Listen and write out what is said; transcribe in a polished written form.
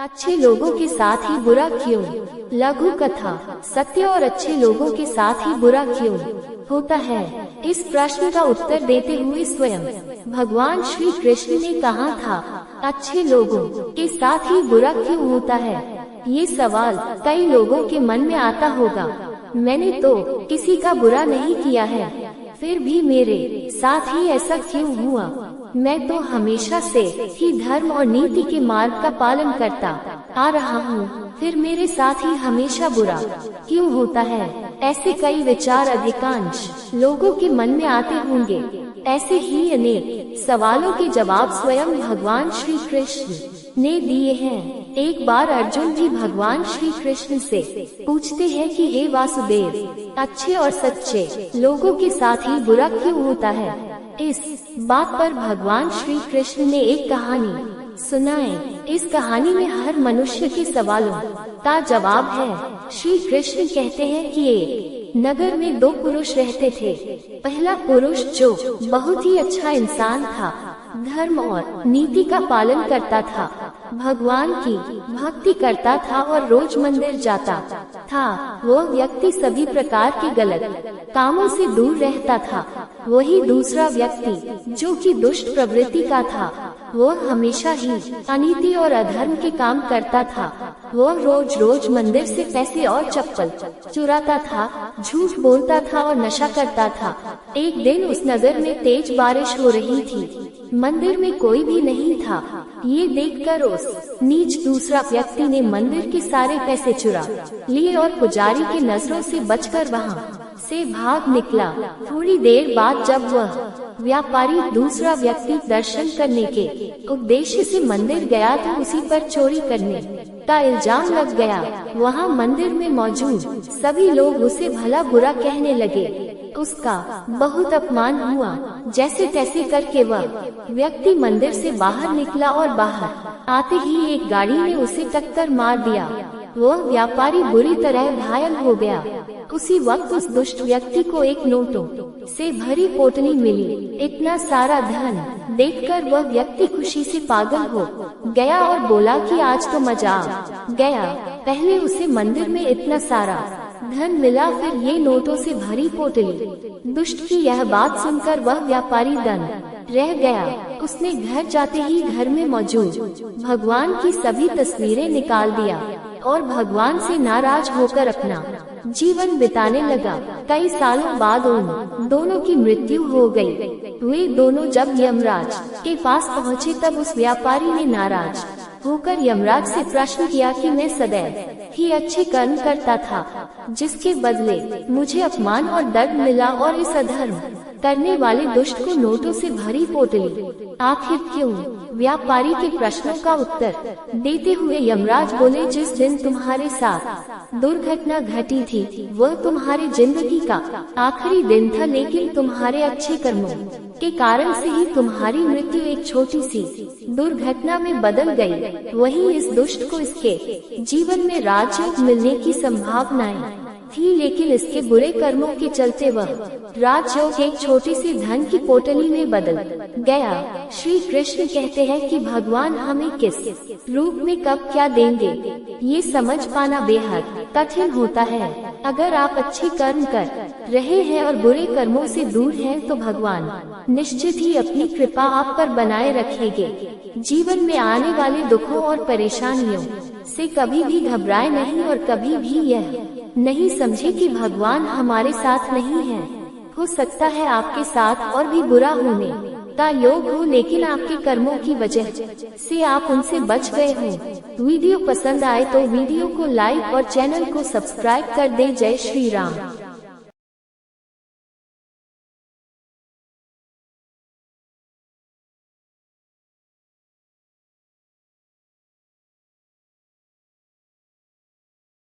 अच्छे लोगों के साथ ही बुरा क्यों? लघु कथा। सत्य और अच्छे लोगों के साथ ही बुरा क्यों होता है? इस प्रश्न का उत्तर देते हुए स्वयं भगवान श्री कृष्ण ने कहा था, अच्छे लोगों के साथ ही बुरा क्यों होता है? ये सवाल कई लोगों के मन में आता होगा। मैंने तो किसी का बुरा नहीं किया है, फिर भी मेरे साथ ही ऐसा क्यों हुआ? मैं तो हमेशा से ही धर्म और नीति के मार्ग का पालन करता आ रहा हूँ, फिर मेरे साथ ही हमेशा बुरा क्यों होता है? ऐसे कई विचार अधिकांश लोगों के मन में आते होंगे। ऐसे ही अनेक सवालों के जवाब स्वयं भगवान श्री कृष्ण ने दिए हैं। एक बार अर्जुन भी भगवान श्री कृष्ण से पूछते हैं कि हे वासुदेव, अच्छे और सच्चे लोगों के साथ ही बुरा क्यों होता है? इस बात पर भगवान श्री कृष्ण ने एक कहानी सुनाई। इस कहानी में हर मनुष्य के सवालों का जवाब है। श्री कृष्ण कहते हैं कि एक नगर में दो पुरुष रहते थे। पहला पुरुष जो बहुत ही अच्छा इंसान था, धर्म और नीति का पालन करता था, भगवान की भक्ति करता था और रोज मंदिर जाता था। वह व्यक्ति सभी प्रकार के गलत कामों से दूर रहता था। वही दूसरा व्यक्ति जो कि दुष्ट प्रवृत्ति का था, वह हमेशा ही अनीति और अधर्म के काम करता था। वह रोज रोज मंदिर से पैसे और चप्पल चुराता था, झूठ बोलता था और नशा करता था। एक दिन उस नगर में तेज बारिश हो रही थी। मंदिर में कोई भी नहीं था। ये देखकर उस नीच दूसरा व्यक्ति ने मंदिर के सारे पैसे चुरा लिए और पुजारी के नजरों से बचकर वहाँ से भाग निकला। थोड़ी देर बाद जब वह व्यापारी दूसरा व्यक्ति दर्शन करने के उद्देश्य से मंदिर गया तो उसी पर चोरी करने का इल्जाम लग गया। वहाँ मंदिर में मौजूद सभी लोग उसे भला बुरा कहने लगे। उसका बहुत अपमान हुआ। जैसे तैसे करके वह व्यक्ति मंदिर से बाहर निकला और बाहर आते ही एक गाड़ी ने उसे टक्कर मार दिया। वह व्यापारी बुरी तरह घायल हो गया। उसी वक्त उस दुष्ट व्यक्ति को एक नोटों से भरी पोटली मिली। इतना सारा धन देखकर वह व्यक्ति खुशी से पागल हो गया और बोला कि आज तो मजा आ गया। पहले उसे मंदिर में इतना सारा धन मिला, फिर ये नोटों से भरी पोटली। दुष्ट की यह बात सुनकर वह व्यापारी दंग रह गया। उसने घर जाते ही घर में मौजूद भगवान की सभी तस्वीरें निकाल दिया और भगवान से नाराज होकर अपना जीवन बिताने लगा। कई सालों बाद उन दोनों की मृत्यु हो गई। वे दोनों जब यमराज के पास पहुँचे तब उस व्यापारी ने नाराज होकर यमराज से प्रश्न किया कि मैं सदैव ही अच्छे कर्म करता था, जिसके बदले मुझे अपमान और दर्द मिला, और इस अधर्म करने वाले दुष्ट को नोटों से भरी पोटली आखिर क्यों? व्यापारी के प्रश्नों का उत्तर देते हुए यमराज बोले, जिस दिन तुम्हारे साथ दुर्घटना घटी थी वह तुम्हारी जिंदगी का आखिरी दिन था, लेकिन तुम्हारे अच्छे कर्मों के कारण से ही तुम्हारी मृत्यु एक छोटी सी दुर्घटना में बदल गई। वहीं इस दुष्ट को इसके जीवन में राजयोग मिलने की संभावनाएं थी, लेकिन इसके बुरे कर्मों के चलते वह राजयोग एक छोटी सी धन की पोटली में बदल गया। श्री कृष्ण कहते हैं कि भगवान हमें किस रूप में कब क्या देंगे, ये समझ पाना बेहद कठिन होता है। अगर आप अच्छे कर्म कर रहे हैं और बुरे कर्मों से दूर हैं, तो भगवान निश्चित ही अपनी कृपा आप पर बनाए रखेंगे। जीवन में आने वाले दुखों और परेशानियों से कभी भी घबराए नहीं और कभी भी यह नहीं समझे कि भगवान हमारे साथ नहीं है। हो सकता है आपके साथ और भी बुरा होने का योग हो, लेकिन आपके कर्मों की वजह से आप उनसे बच गए हो। वीडियो पसंद आए तो वीडियो को लाइक और चैनल को सब्सक्राइब कर दें। जय श्री राम।